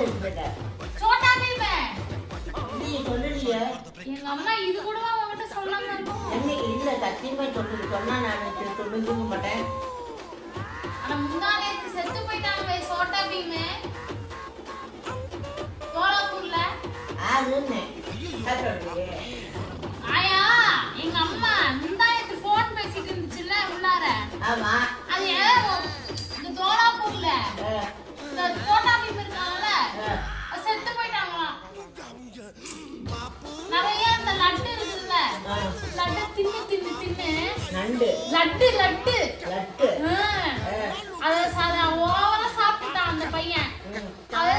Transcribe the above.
சோட்டா பீம் நீ சொல்லலையே. எங்க அம்மா இது கூடவா உன்கிட்ட சொல்லாம இருக்கும்? என்னைக்கு இல்ல சத்தியமா சொன்னா நான் சொல்லிக்க மாட்டேன். ஆனா முந்தானேத்து செத்து போயிட்டாங்க சோட்டா பீம் கோலாப்பூர்ல. அதுன்னு ஆயா எங்க அம்மா முந்தானேத்து போன் பேசிட்டு இருந்துச்சுல்ல உள்ளார. ஆமா அது இந்த கோலாப்பூர்ல